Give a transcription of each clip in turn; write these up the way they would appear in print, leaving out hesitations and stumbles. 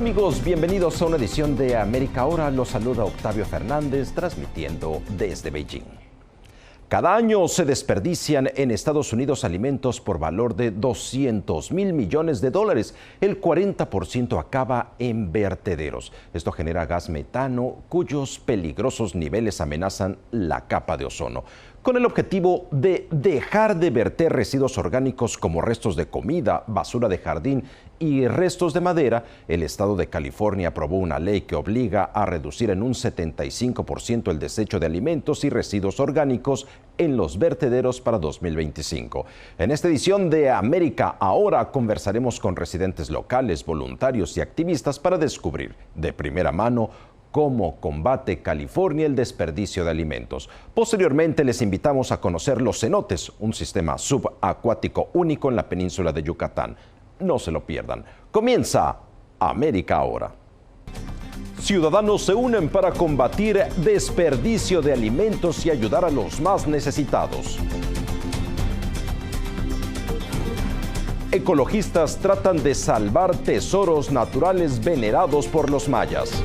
amigos? Bienvenidos a una edición de América Ahora. Los saluda Octavio Fernández, transmitiendo desde Beijing. Cada año se desperdician en Estados Unidos alimentos por valor de 200.000 millones de dólares. El 40% acaba en vertederos. Esto genera gas metano, cuyos peligrosos niveles amenazan la capa de ozono. Con el objetivo de dejar de verter residuos orgánicos como restos de comida, basura de jardín y restos de madera, el estado de California aprobó una ley que obliga a reducir en un 75% el desecho de alimentos y residuos orgánicos en los vertederos para 2025. En esta edición de América Ahora conversaremos con residentes locales, voluntarios y activistas para descubrir de primera mano cómo combate California el desperdicio de alimentos. Posteriormente les invitamos a conocer los cenotes, un sistema subacuático único en la península de Yucatán. No se lo pierdan. Comienza América Ahora. Ciudadanos se unen para combatir desperdicio de alimentos y ayudar a los más necesitados. Ecologistas tratan de salvar tesoros naturales venerados por los mayas.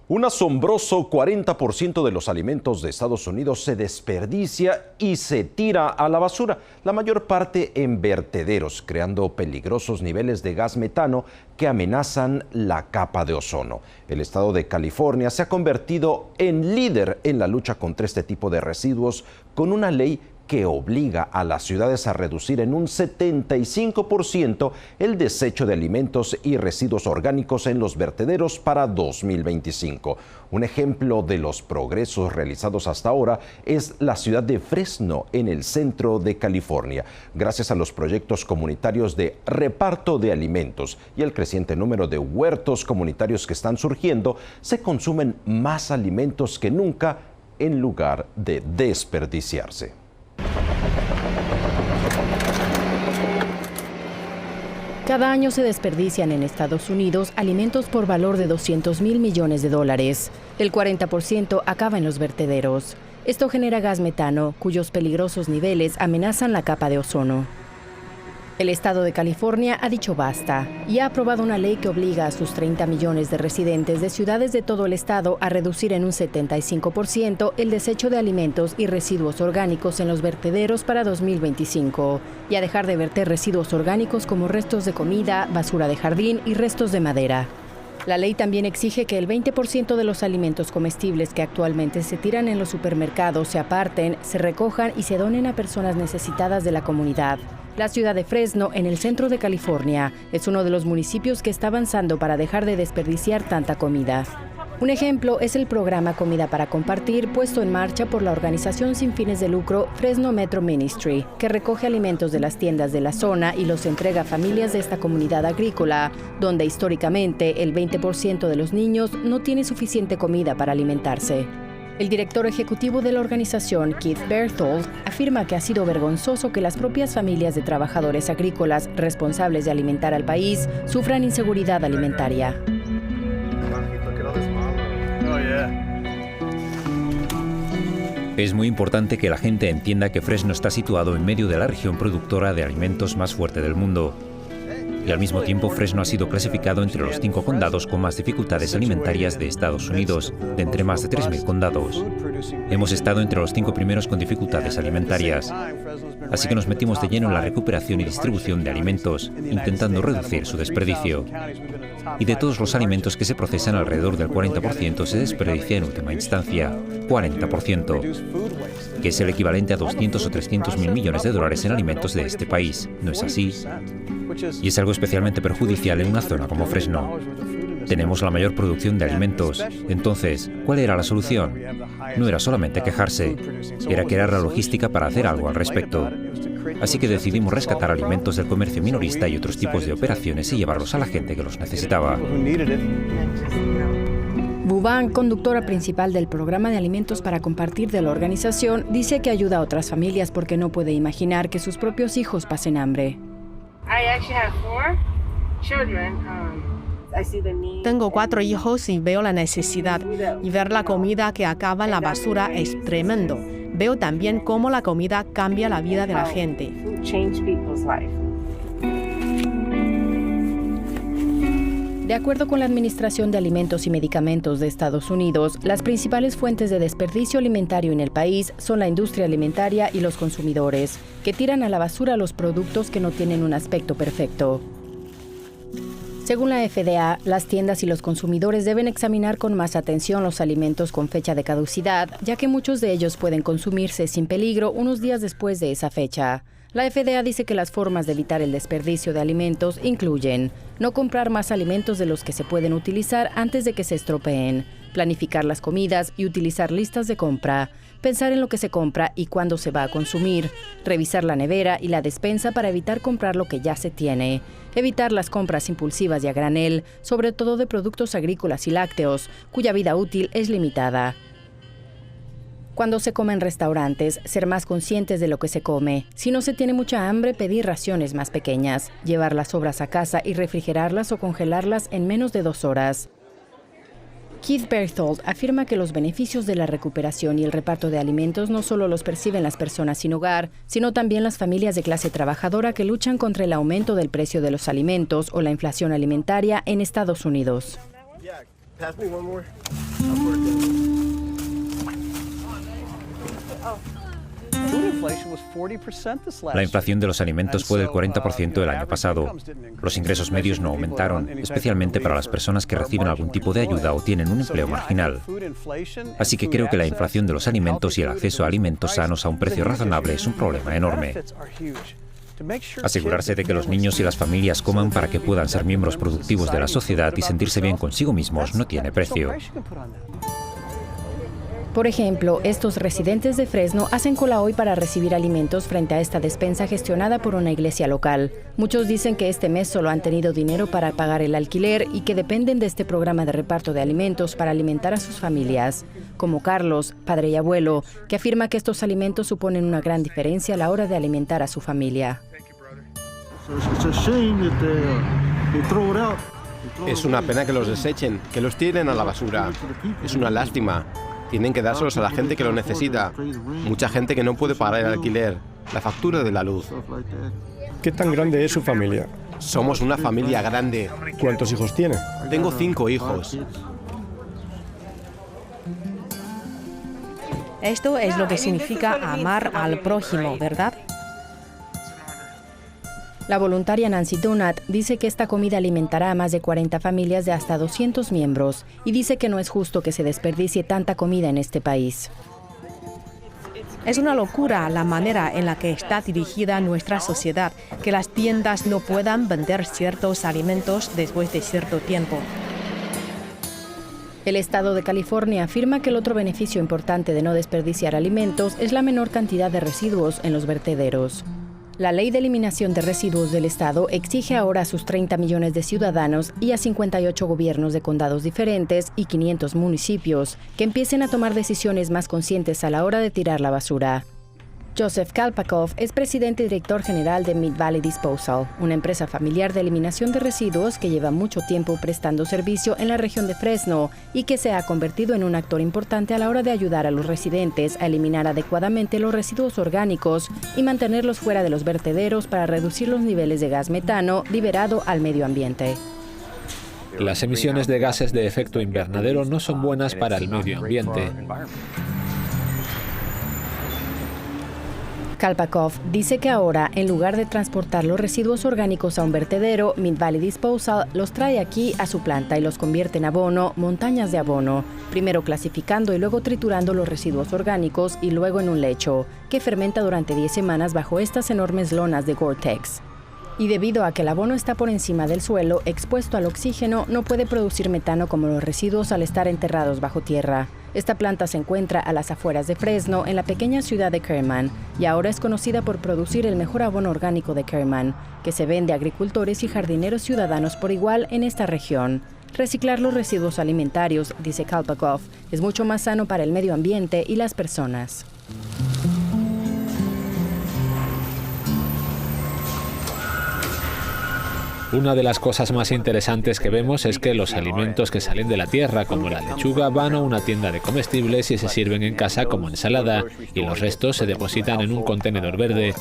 Un asombroso 40% de los alimentos de Estados Unidos se desperdicia y se tira a la basura, la mayor parte en vertederos, creando peligrosos niveles de gas metano que amenazan la capa de ozono. El estado de California se ha convertido en líder en la lucha contra este tipo de residuos con una ley que obliga a las ciudades a reducir en un 75% el desecho de alimentos y residuos orgánicos en los vertederos para 2025. Un ejemplo de los progresos realizados hasta ahora es la ciudad de Fresno, en el centro de California. Gracias a los proyectos comunitarios de reparto de alimentos y el creciente número de huertos comunitarios que están surgiendo, se consumen más alimentos que nunca en lugar de desperdiciarse. Cada año se desperdician en Estados Unidos alimentos por valor de 200.000 millones de dólares. El 40% acaba en los vertederos. Esto genera gas metano, cuyos peligrosos niveles amenazan la capa de ozono. El estado de California ha dicho basta y ha aprobado una ley que obliga a sus 30 millones de residentes de ciudades de todo el estado a reducir en un 75% el desecho de alimentos y residuos orgánicos en los vertederos para 2025 y a dejar de verter residuos orgánicos como restos de comida, basura de jardín y restos de madera. La ley también exige que el 20% de los alimentos comestibles que actualmente se tiran en los supermercados se aparten, se recojan y se donen a personas necesitadas de la comunidad. La ciudad de Fresno, en el centro de California, es uno de los municipios que está avanzando para dejar de desperdiciar tanta comida. Un ejemplo es el programa Comida para Compartir, puesto en marcha por la organización sin fines de lucro Fresno Metro Ministry, que recoge alimentos de las tiendas de la zona y los entrega a familias de esta comunidad agrícola, donde históricamente el 20% de los niños no tiene suficiente comida para alimentarse. El director ejecutivo de la organización, Keith Berthold, afirma que ha sido vergonzoso que las propias familias de trabajadores agrícolas responsables de alimentar al país sufran inseguridad alimentaria. Es muy importante que la gente entienda que Fresno está situado en medio de la región productora de alimentos más fuerte del mundo. Y al mismo tiempo, Fresno ha sido clasificado entre los 5 condados con más dificultades alimentarias de Estados Unidos, de entre más de 3.000 condados. Hemos estado entre los 5 primeros con dificultades alimentarias. Así que nos metimos de lleno en la recuperación y distribución de alimentos, intentando reducir su desperdicio. Y de todos los alimentos que se procesan, alrededor del 40% se desperdicia en última instancia. 40%. Que es el equivalente a 200 o 300 mil millones de dólares en alimentos de este país. ¿No es así? Y es algo especialmente perjudicial en una zona como Fresno. Tenemos la mayor producción de alimentos. Entonces, ¿cuál era la solución? No era solamente quejarse, era crear la logística para hacer algo al respecto. Así que decidimos rescatar alimentos del comercio minorista y otros tipos de operaciones y llevarlos a la gente que los necesitaba. Buban, conductora principal del programa de alimentos para compartir de la organización, dice que ayuda a otras familias porque no puede imaginar que sus propios hijos pasen hambre. Tengo 4 hijos y veo la necesidad, y ver la comida que acaba en la basura es tremendo. Veo también cómo la comida cambia la vida de la gente. De acuerdo con la Administración de Alimentos y Medicamentos de Estados Unidos, las principales fuentes de desperdicio alimentario en el país son la industria alimentaria y los consumidores, que tiran a la basura los productos que no tienen un aspecto perfecto. Según la FDA, las tiendas y los consumidores deben examinar con más atención los alimentos con fecha de caducidad, ya que muchos de ellos pueden consumirse sin peligro unos días después de esa fecha. La FDA dice que las formas de evitar el desperdicio de alimentos incluyen no comprar más alimentos de los que se pueden utilizar antes de que se estropeen, planificar las comidas y utilizar listas de compra, pensar en lo que se compra y cuándo se va a consumir, revisar la nevera y la despensa para evitar comprar lo que ya se tiene, evitar las compras impulsivas y a granel, sobre todo de productos agrícolas y lácteos, cuya vida útil es limitada. Cuando se come en restaurantes, ser más conscientes de lo que se come. Si no se tiene mucha hambre, pedir raciones más pequeñas, llevar las sobras a casa y refrigerarlas o congelarlas en menos de 2 horas. Keith Berthold afirma que los beneficios de la recuperación y el reparto de alimentos no solo los perciben las personas sin hogar, sino también las familias de clase trabajadora que luchan contra el aumento del precio de los alimentos o la inflación alimentaria en Estados Unidos. La inflación de los alimentos fue del 40% el año pasado. Los ingresos medios no aumentaron, especialmente para las personas que reciben algún tipo de ayuda o tienen un empleo marginal. Así que creo que la inflación de los alimentos y el acceso a alimentos sanos a un precio razonable es un problema enorme. Asegurarse de que los niños y las familias coman para que puedan ser miembros productivos de la sociedad y sentirse bien consigo mismos no tiene precio. Por ejemplo, estos residentes de Fresno hacen cola hoy para recibir alimentos frente a esta despensa gestionada por una iglesia local. Muchos dicen que este mes solo han tenido dinero para pagar el alquiler y que dependen de este programa de reparto de alimentos para alimentar a sus familias, como Carlos, padre y abuelo, que afirma que estos alimentos suponen una gran diferencia a la hora de alimentar a su familia. Es una pena que los desechen, que los tiren a la basura. Es una lástima. Tienen que dárselos a la gente que lo necesita. Mucha gente que no puede pagar el alquiler, la factura de la luz. ¿Qué tan grande es su familia? Somos una familia grande. ¿Cuántos hijos tiene? Tengo 5 hijos. Esto es lo que significa amar al prójimo, ¿verdad? La voluntaria Nancy Donat dice que esta comida alimentará a más de 40 familias de hasta 200 miembros y dice que no es justo que se desperdicie tanta comida en este país. Es una locura la manera en la que está dirigida nuestra sociedad, que las tiendas no puedan vender ciertos alimentos después de cierto tiempo. El estado de California afirma que el otro beneficio importante de no desperdiciar alimentos es la menor cantidad de residuos en los vertederos. La ley de eliminación de residuos del estado exige ahora a sus 30 millones de ciudadanos y a 58 gobiernos de condados diferentes y 500 municipios que empiecen a tomar decisiones más conscientes a la hora de tirar la basura. Joseph Kalpakov es presidente y director general de Mid Valley Disposal, una empresa familiar de eliminación de residuos que lleva mucho tiempo prestando servicio en la región de Fresno y que se ha convertido en un actor importante a la hora de ayudar a los residentes a eliminar adecuadamente los residuos orgánicos y mantenerlos fuera de los vertederos para reducir los niveles de gas metano liberado al medio ambiente. Las emisiones de gases de efecto invernadero no son buenas para el medio ambiente. Kalpakov dice que ahora, en lugar de transportar los residuos orgánicos a un vertedero, Mid Valley Disposal los trae aquí a su planta y los convierte en abono, montañas de abono, primero clasificando y luego triturando los residuos orgánicos y luego en un lecho, que fermenta durante 10 semanas bajo estas enormes lonas de Gore-Tex. Y debido a que el abono está por encima del suelo, expuesto al oxígeno, no puede producir metano como los residuos al estar enterrados bajo tierra. Esta planta se encuentra a las afueras de Fresno, en la pequeña ciudad de Kerman, y ahora es conocida por producir el mejor abono orgánico de Kerman, que se vende a agricultores y jardineros ciudadanos por igual en esta región. Reciclar los residuos alimentarios, dice Kalpakov, es mucho más sano para el medio ambiente y las personas. Una de las cosas más interesantes que vemos es que los alimentos que salen de la tierra, como la lechuga, van a una tienda de comestibles y se sirven en casa como ensalada, y los restos se depositan en un contenedor verde.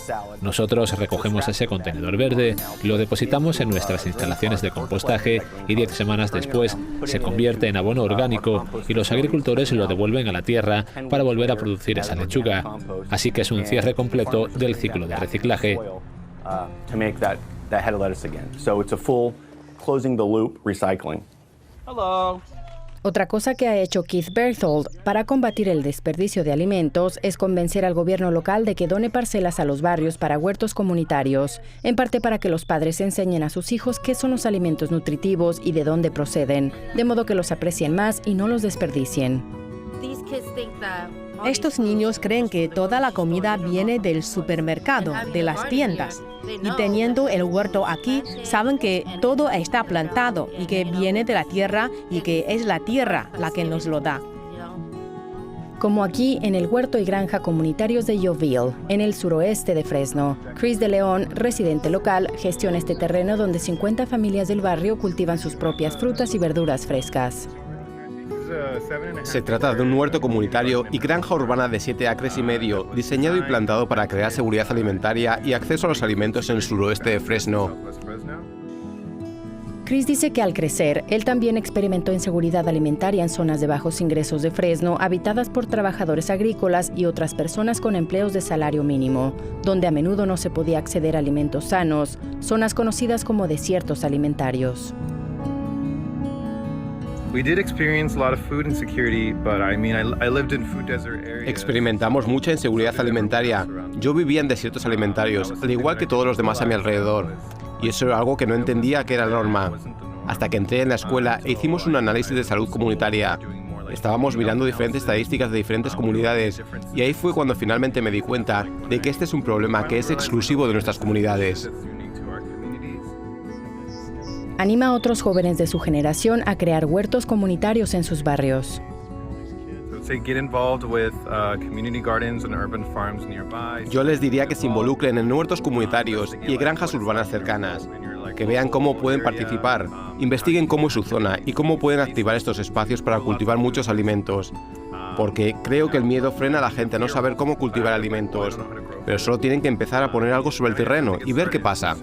Nosotros recogemos ese contenedor verde, lo depositamos en nuestras instalaciones de compostaje y 10 semanas después se convierte en abono orgánico y los agricultores lo devuelven a la tierra para volver a producir esa lechuga. Así que es un cierre completo del ciclo de reciclaje. That head of lettuce again. So it's a full closing the loop recycling. Hello. Otra cosa que ha hecho Keith Berthold para combatir el desperdicio de alimentos es convencer al gobierno local de que done parcelas a los barrios para huertos comunitarios, en parte para que los padres enseñen a sus hijos qué son los alimentos nutritivos y de dónde proceden, de modo que los aprecien más y no los desperdicien. Estos niños creen que toda la comida viene del supermercado, de las tiendas. Y teniendo el huerto aquí, saben que todo está plantado y que viene de la tierra y que es la tierra la que nos lo da. Como aquí en el huerto y granja comunitarios de Yeovil, en el suroeste de Fresno. Chris de León, residente local, gestiona este terreno donde 50 familias del barrio cultivan sus propias frutas y verduras frescas. Se trata de un huerto comunitario y granja urbana de 7 acres y medio, diseñado y plantado para crear seguridad alimentaria y acceso a los alimentos en el suroeste de Fresno. Chris dice que al crecer, él también experimentó inseguridad alimentaria en zonas de bajos ingresos de Fresno, habitadas por trabajadores agrícolas y otras personas con empleos de salario mínimo, donde a menudo no se podía acceder a alimentos sanos, zonas conocidas como desiertos alimentarios. Experimentamos mucha inseguridad alimentaria. Yo vivía en desiertos alimentarios, al igual que todos los demás a mi alrededor. Y eso era algo que no entendía que era la norma. Hasta que entré en la escuela e hicimos un análisis de salud comunitaria. Estábamos mirando diferentes estadísticas de diferentes comunidades y ahí fue cuando finalmente me di cuenta de que este es un problema que es exclusivo de nuestras comunidades. Anima a otros jóvenes de su generación a crear huertos comunitarios en sus barrios. Yo les diría que se involucren en huertos comunitarios y granjas urbanas cercanas, que vean cómo pueden participar, investiguen cómo es su zona y cómo pueden activar estos espacios para cultivar muchos alimentos. Porque creo que el miedo frena a la gente a no saber cómo cultivar alimentos, pero solo tienen que empezar a poner algo sobre el terreno y ver qué pasa.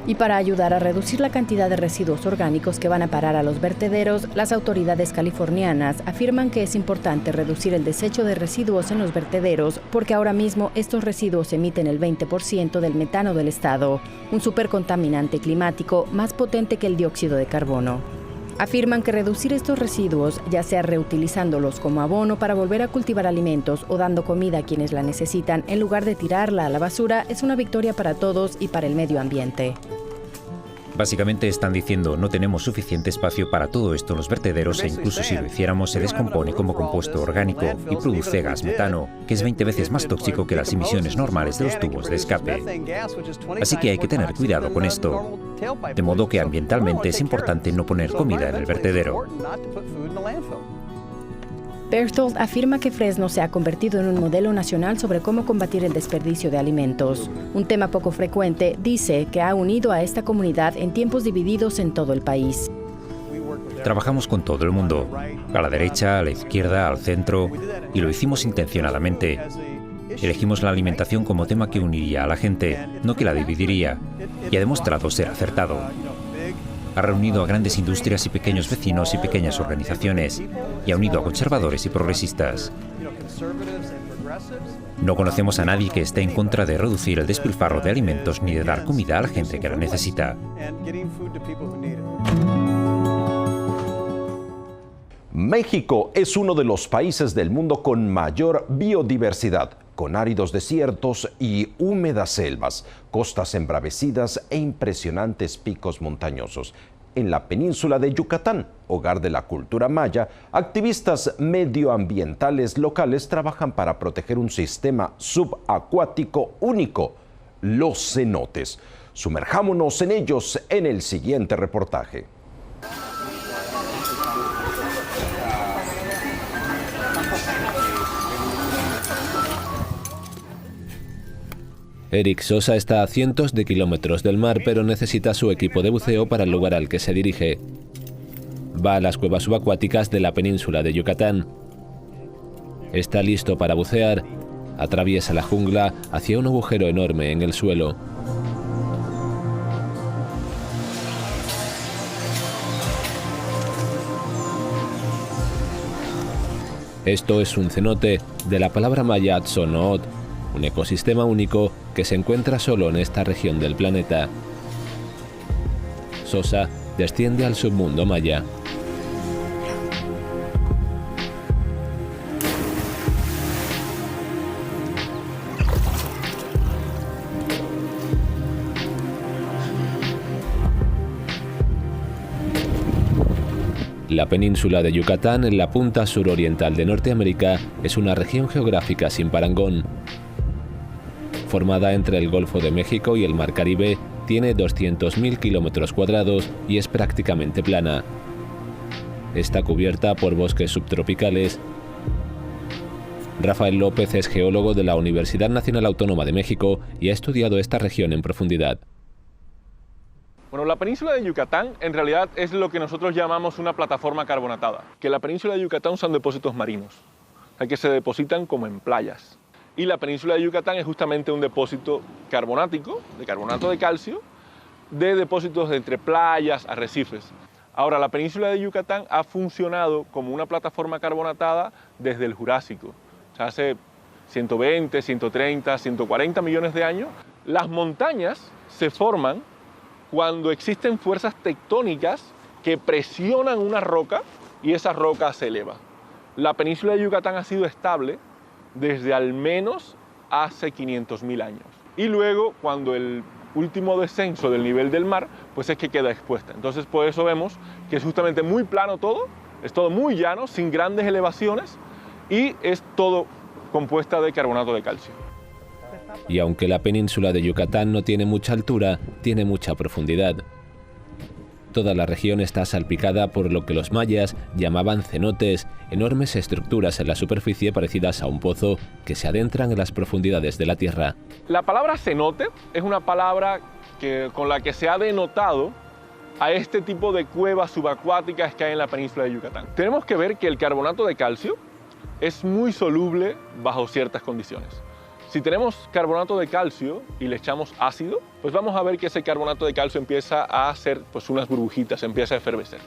Y para ayudar a reducir la cantidad de residuos orgánicos que van a parar a los vertederos, las autoridades californianas afirman que es importante reducir el desecho de residuos en los vertederos porque ahora mismo estos residuos emiten el 20% del metano del estado, un supercontaminante climático más potente que el dióxido de carbono. Afirman que reducir estos residuos, ya sea reutilizándolos como abono para volver a cultivar alimentos o dando comida a quienes la necesitan en lugar de tirarla a la basura, es una victoria para todos y para el medio ambiente. Básicamente están diciendo no tenemos suficiente espacio para todo esto en los vertederos e incluso si lo hiciéramos se descompone como compuesto orgánico y produce gas metano, que es 20 veces más tóxico que las emisiones normales de los tubos de escape. Así que hay que tener cuidado con esto, de modo que ambientalmente es importante no poner comida en el vertedero. Berthold afirma que Fresno se ha convertido en un modelo nacional sobre cómo combatir el desperdicio de alimentos. Un tema poco frecuente, dice, que ha unido a esta comunidad en tiempos divididos en todo el país. Trabajamos con todo el mundo, a la derecha, a la izquierda, al centro, y lo hicimos intencionadamente. Elegimos la alimentación como tema que uniría a la gente, no que la dividiría, y ha demostrado ser acertado. Ha reunido a grandes industrias y pequeños vecinos y pequeñas organizaciones, y ha unido a conservadores y progresistas. No conocemos a nadie que esté en contra de reducir el despilfarro de alimentos ni de dar comida a la gente que la necesita. México es uno de los países del mundo con mayor biodiversidad, con áridos desiertos y húmedas selvas, costas embravecidas e impresionantes picos montañosos. En la península de Yucatán, hogar de la cultura maya, activistas medioambientales locales trabajan para proteger un sistema subacuático único, los cenotes. Sumerjámonos en ellos en el siguiente reportaje. Eric Sosa está a cientos de kilómetros del mar, pero necesita su equipo de buceo para el lugar al que se dirige. Va a las cuevas subacuáticas de la península de Yucatán. Está listo para bucear. Atraviesa la jungla hacia un agujero enorme en el suelo. Esto es un cenote, de la palabra maya Tzonoot, un ecosistema único que se encuentra solo en esta región del planeta. Sosa desciende al submundo maya. La península de Yucatán, en la punta suroriental de Norteamérica, es una región geográfica sin parangón. Formada entre el Golfo de México y el Mar Caribe, tiene 200.000 kilómetros cuadrados y es prácticamente plana. Está cubierta por bosques subtropicales. Rafael López es geólogo de la Universidad Nacional Autónoma de México y ha estudiado esta región en profundidad. Bueno, la península de Yucatán en realidad es lo que nosotros llamamos una plataforma carbonatada, que la península de Yucatán son depósitos marinos, o sea, que se depositan como en playas. Y la península de Yucatán es justamente un depósito carbonático, de carbonato de calcio, de depósitos entre playas, arrecifes. Ahora, la península de Yucatán ha funcionado como una plataforma carbonatada desde el Jurásico, o sea, hace 120, 130, 140 millones de años. Las montañas se forman cuando existen fuerzas tectónicas que presionan una roca y esa roca se eleva. La península de Yucatán ha sido estable desde al menos hace 500.000 años. Y luego, cuando el último descenso del nivel del mar, pues es que queda expuesta. Entonces, por eso vemos que es justamente muy plano todo, es todo muy llano, sin grandes elevaciones, y es todo compuesta de carbonato de calcio. Y aunque la península de Yucatán no tiene mucha altura, tiene mucha profundidad. Toda la región está salpicada por lo que los mayas llamaban cenotes, enormes estructuras en la superficie parecidas a un pozo que se adentran en las profundidades de la tierra. La palabra cenote es una palabra con la que se ha denotado a este tipo de cuevas subacuáticas que hay en la península de Yucatán. Tenemos que ver que el carbonato de calcio es muy soluble bajo ciertas condiciones. Si tenemos carbonato de calcio y le echamos ácido, pues vamos a ver que ese carbonato de calcio empieza a hacer pues, unas burbujitas, empieza a efervecer.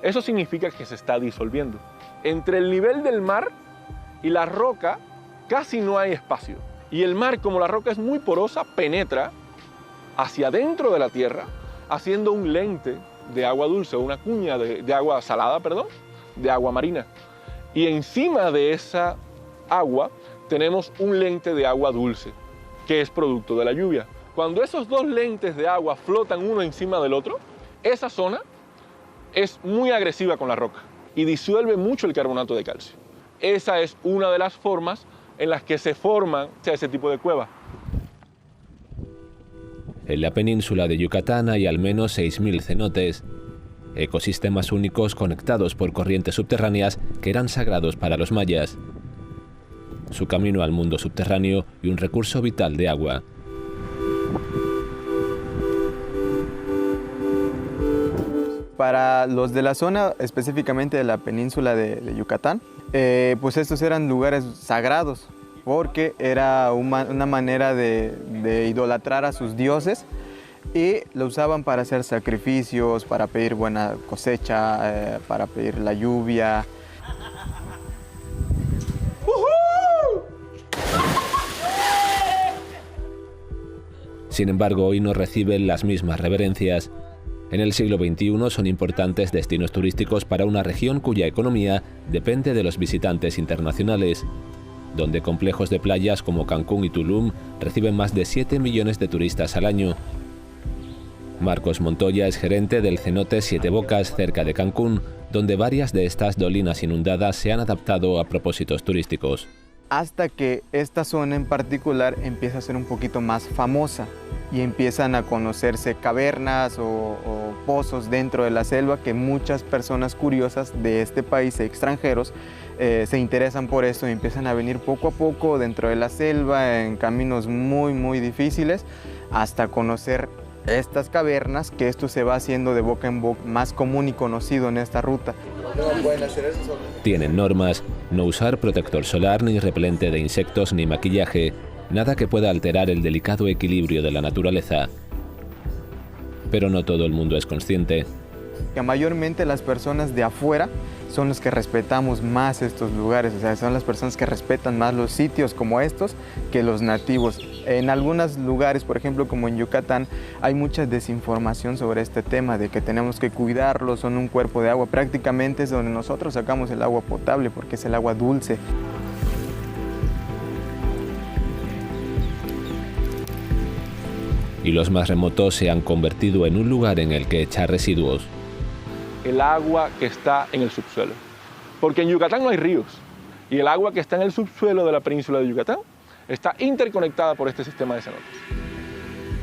Eso significa que se está disolviendo. Entre el nivel del mar y la roca casi no hay espacio. Y el mar, como la roca es muy porosa, penetra hacia adentro de la tierra, haciendo un lente de agua dulce, o una cuña de agua salada, perdón, de agua marina. Y encima de esa agua tenemos un lente de agua dulce, que es producto de la lluvia. Cuando esos dos lentes de agua flotan uno encima del otro, esa zona es muy agresiva con la roca y disuelve mucho el carbonato de calcio. Esa es una de las formas en las que se forman ese tipo de cuevas. En la península de Yucatán hay al menos 6.000 cenotes, ecosistemas únicos conectados por corrientes subterráneas que eran sagrados para los mayas. Su camino al mundo subterráneo y un recurso vital de agua. Para los de la zona, específicamente de la península de Yucatán, pues estos eran lugares sagrados, porque era una manera de idolatrar a sus dioses y lo usaban para hacer sacrificios, para pedir buena cosecha, para pedir la lluvia. Sin embargo, hoy no reciben las mismas reverencias. En el siglo XXI son importantes destinos turísticos para una región cuya economía depende de los visitantes internacionales, donde complejos de playas como Cancún y Tulum reciben más de 7 millones de turistas al año. Marcos Montoya es gerente del cenote Siete Bocas, cerca de Cancún, donde varias de estas dolinas inundadas se han adaptado a propósitos turísticos. Hasta que esta zona en particular empieza a ser un poquito más famosa y empiezan a conocerse cavernas o pozos dentro de la selva que muchas personas curiosas de este país, extranjeros, se interesan por esto y empiezan a venir poco a poco dentro de la selva, en caminos muy, muy difíciles, hasta conocer estas cavernas, que esto se va haciendo de boca en boca más común y conocido en esta ruta. Tienen normas: no usar protector solar, ni repelente de insectos, ni maquillaje, nada que pueda alterar el delicado equilibrio de la naturaleza. Pero no todo el mundo es consciente. Que mayormente las personas de afuera son los que respetamos más estos lugares, o sea, son las personas que respetan más los sitios como estos que los nativos. En algunos lugares, por ejemplo, como en Yucatán, hay mucha desinformación sobre este tema de que tenemos que cuidarlos, son un cuerpo de agua. Prácticamente es donde nosotros sacamos el agua potable, porque es el agua dulce. Y los más remotos se han convertido en un lugar en el que echar residuos. El agua que está en el subsuelo. Porque en Yucatán no hay ríos. Y el agua que está en el subsuelo de la península de Yucatán está interconectada por este sistema de cenotes.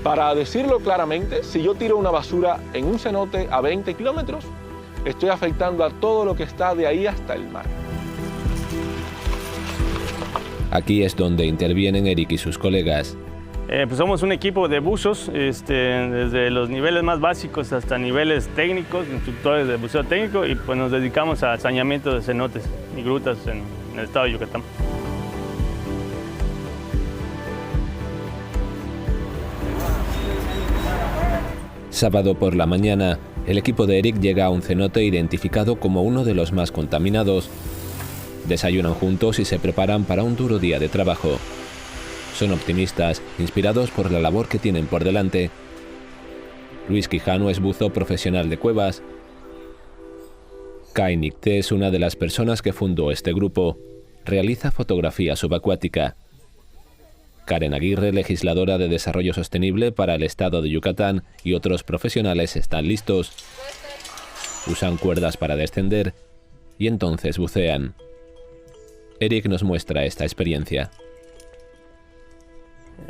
Para decirlo claramente, si yo tiro una basura en un cenote a 20 kilómetros, estoy afectando a todo lo que está de ahí hasta el mar. Aquí es donde intervienen Eric y sus colegas. Pues somos un equipo de buzos, desde los niveles más básicos hasta niveles técnicos, instructores de buceo técnico, y pues nos dedicamos a saneamiento de cenotes y grutas en el estado de Yucatán. Sábado por la mañana, el equipo de Eric llega a un cenote identificado como uno de los más contaminados. Desayunan juntos y se preparan para un duro día de trabajo. Son optimistas, inspirados por la labor que tienen por delante. Luis Quijano es buzo profesional de cuevas. Kai Nicté es una de las personas que fundó este grupo. Realiza fotografía subacuática. Karen Aguirre, legisladora de Desarrollo Sostenible para el estado de Yucatán, y otros profesionales están listos. Usan cuerdas para descender y entonces bucean. Eric nos muestra esta experiencia.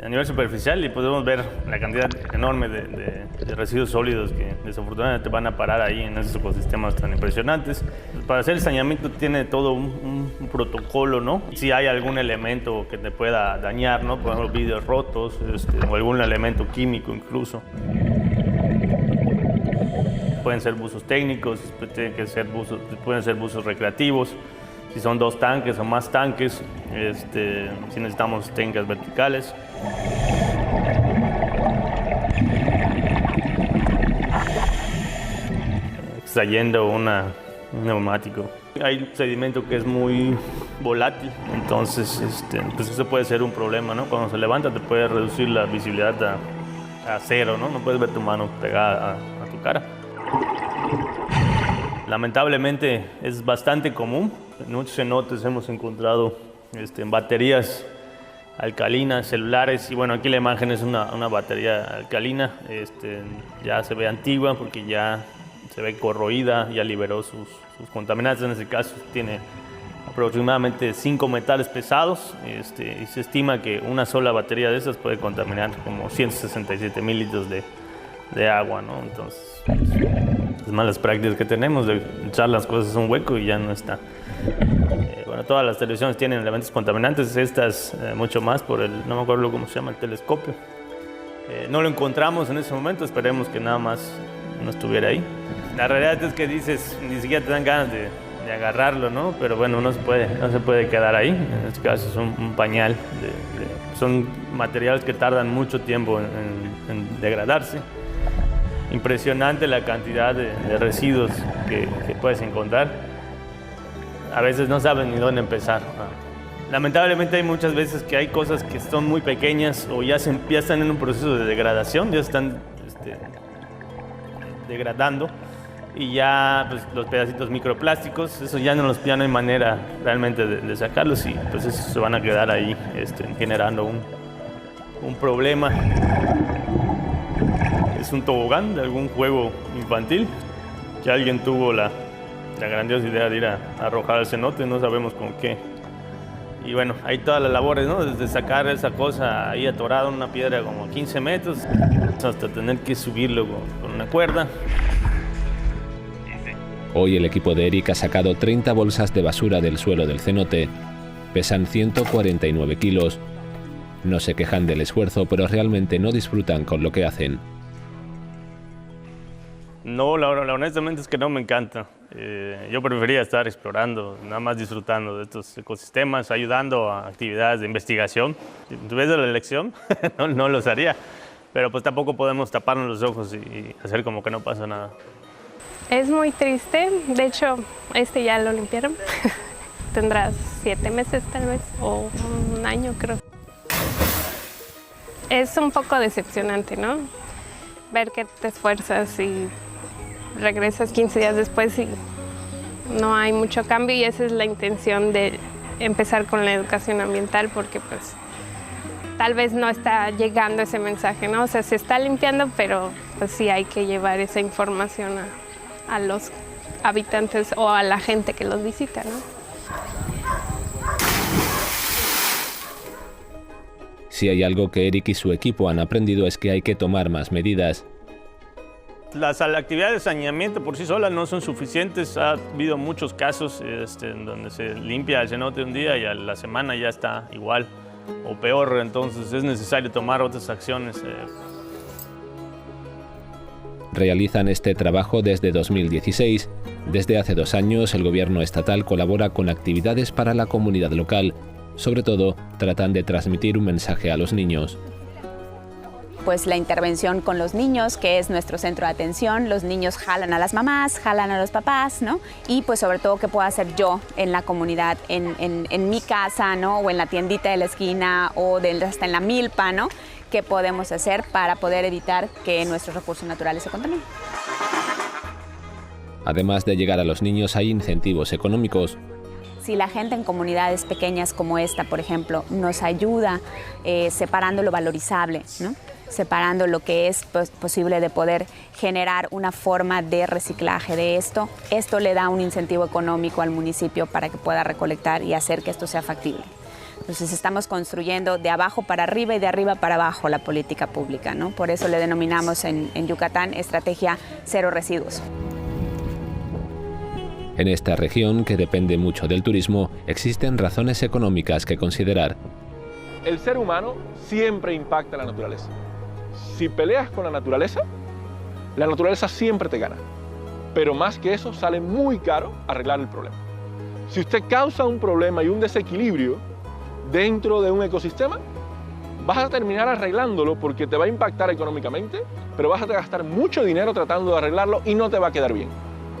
A nivel superficial, y podemos ver la cantidad enorme de residuos sólidos que desafortunadamente van a parar ahí en esos ecosistemas tan impresionantes. Para hacer el saneamiento tiene todo un protocolo, ¿no? Si hay algún elemento que te pueda dañar, ¿no? Por ejemplo, vidrios rotos, o algún elemento químico incluso. Pueden ser buzos técnicos, pueden ser buzos recreativos. Si son 2 tanques o más tanques, si necesitamos técnicas verticales. Extrayendo un neumático. Hay sedimento que es muy volátil, entonces pues eso puede ser un problema, ¿no? Cuando se levanta te puede reducir la visibilidad a cero, ¿no? No puedes ver tu mano pegada a tu cara. Lamentablemente es bastante común. En muchos cenotes hemos encontrado baterías alcalinas, celulares, y bueno, aquí la imagen es una batería alcalina, ya se ve antigua porque ya se ve corroída, ya liberó sus contaminantes. En este caso tiene aproximadamente 5 metales pesados, y se estima que una sola batería de esas puede contaminar como 167,000 litros de agua, ¿no? Entonces, las malas prácticas que tenemos de echar las cosas a un hueco y ya no está. Bueno, todas las televisiones tienen elementos contaminantes, estas mucho más por no me acuerdo cómo se llama, el telescopio. No lo encontramos en ese momento, esperemos que nada más no estuviera ahí. La realidad es que dices, ni siquiera te dan ganas de agarrarlo, ¿no? Pero bueno, no se puede quedar ahí. En este caso es un pañal. Son materiales que tardan mucho tiempo en degradarse. Impresionante la cantidad de residuos que puedes encontrar. A veces no saben ni dónde empezar. Lamentablemente hay muchas veces que hay cosas que son muy pequeñas o ya están en un proceso de degradación, ya están degradando, y ya pues, los pedacitos microplásticos, eso ya no hay manera realmente de sacarlos, y pues esos se van a quedar ahí generando un problema. Es un tobogán de algún juego infantil que alguien tuvo la grandiosa idea de ir a arrojar al cenote, no sabemos con qué. Y bueno, hay todas las labores, ¿no? Desde sacar esa cosa ahí atorada en una piedra como 15 metros, hasta tener que subirlo con una cuerda. Hoy el equipo de Eric ha sacado 30 bolsas de basura del suelo del cenote. Pesan 149 kilos. No se quejan del esfuerzo, pero realmente no disfrutan con lo que hacen. No, honestamente es que no me encanta. Yo preferiría estar explorando, nada más disfrutando de estos ecosistemas, ayudando a actividades de investigación. Si tuviese la elección, no los haría. Pero pues tampoco podemos taparnos los ojos y hacer como que no pasa nada. Es muy triste. De hecho, ya lo limpiaron. Tendrá 7 meses tal vez, o un año creo. Es un poco decepcionante, ¿no? Ver que te esfuerzas y regresas 15 días después y no hay mucho cambio, y esa es la intención de empezar con la educación ambiental, porque pues tal vez no está llegando ese mensaje, ¿no? O sea, se está limpiando, pero pues sí hay que llevar esa información a los habitantes o a la gente que los visita, ¿no? Si hay algo que Eric y su equipo han aprendido es que hay que tomar más medidas. Las actividades de saneamiento por sí solas no son suficientes. Ha habido muchos casos en donde se limpia el cenote un día y a la semana ya está igual o peor. Entonces es necesario tomar otras acciones. Realizan este trabajo desde 2016. Desde hace 2 años el gobierno estatal colabora con actividades para la comunidad local. Sobre todo, tratan de transmitir un mensaje a los niños. Pues la intervención con los niños, que es nuestro centro de atención. Los niños jalan a las mamás, jalan a los papás, ¿no? Y pues sobre todo, ¿qué puedo hacer yo en la comunidad, en mi casa, ¿no? O en la tiendita de la esquina, o hasta en la milpa, ¿no? ¿Qué podemos hacer para poder evitar que nuestros recursos naturales se contaminen? Además de llegar a los niños, hay incentivos económicos. Si la gente en comunidades pequeñas como esta, por ejemplo, nos ayuda separando lo valorizable, ¿no? Separando lo que es posible de poder generar una forma de reciclaje de esto le da un incentivo económico al municipio para que pueda recolectar y hacer que esto sea factible. Entonces estamos construyendo de abajo para arriba y de arriba para abajo la política pública, ¿no? Por eso le denominamos en Yucatán estrategia cero residuos. En esta región, que depende mucho del turismo, existen razones económicas que considerar. El ser humano siempre impacta la naturaleza. Si peleas con la naturaleza siempre te gana. Pero más que eso, sale muy caro arreglar el problema. Si usted causa un problema y un desequilibrio dentro de un ecosistema, vas a terminar arreglándolo porque te va a impactar económicamente, pero vas a gastar mucho dinero tratando de arreglarlo y no te va a quedar bien.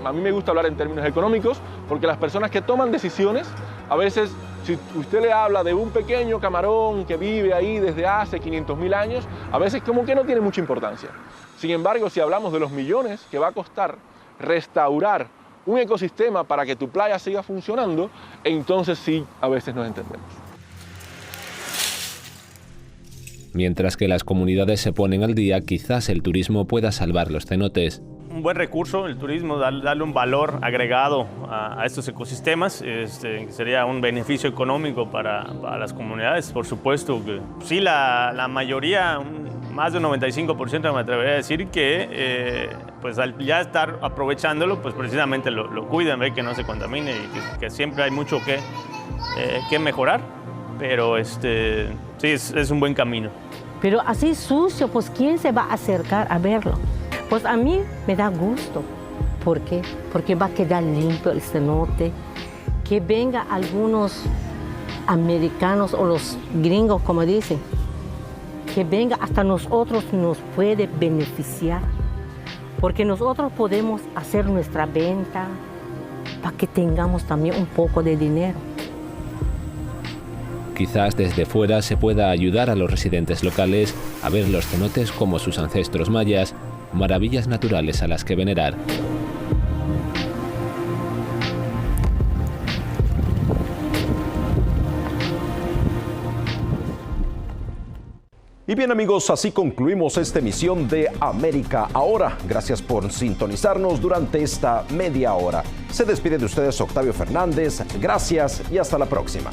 A mí me gusta hablar en términos económicos porque las personas que toman decisiones, a veces, si usted le habla de un pequeño camarón que vive ahí desde hace 500.000 años, a veces como que no tiene mucha importancia. Sin embargo, si hablamos de los millones que va a costar restaurar un ecosistema para que tu playa siga funcionando, entonces sí, a veces nos entendemos. Mientras que las comunidades se ponen al día, quizás el turismo pueda salvar los cenotes. Un buen recurso, el turismo, darle un valor agregado a estos ecosistemas, sería un beneficio económico para las comunidades. Por supuesto que sí, la mayoría, más del 95% me atrevería a decir que pues al ya estar aprovechándolo, pues precisamente lo cuidan, ve que no se contamine y que siempre hay mucho que mejorar, pero sí, es un buen camino. Pero así sucio, pues ¿quién se va a acercar a verlo? Pues a mí me da gusto. ¿Por qué? Porque va a quedar limpio el cenote. Que venga algunos americanos o los gringos, como dicen, que venga hasta nosotros nos puede beneficiar. Porque nosotros podemos hacer nuestra venta para que tengamos también un poco de dinero. Quizás desde fuera se pueda ayudar a los residentes locales a ver los cenotes como sus ancestros mayas, maravillas naturales a las que venerar. Y bien amigos, así concluimos esta emisión de América Ahora. Gracias por sintonizarnos durante esta media hora. Se despide de ustedes Octavio Fernández. Gracias y hasta la próxima.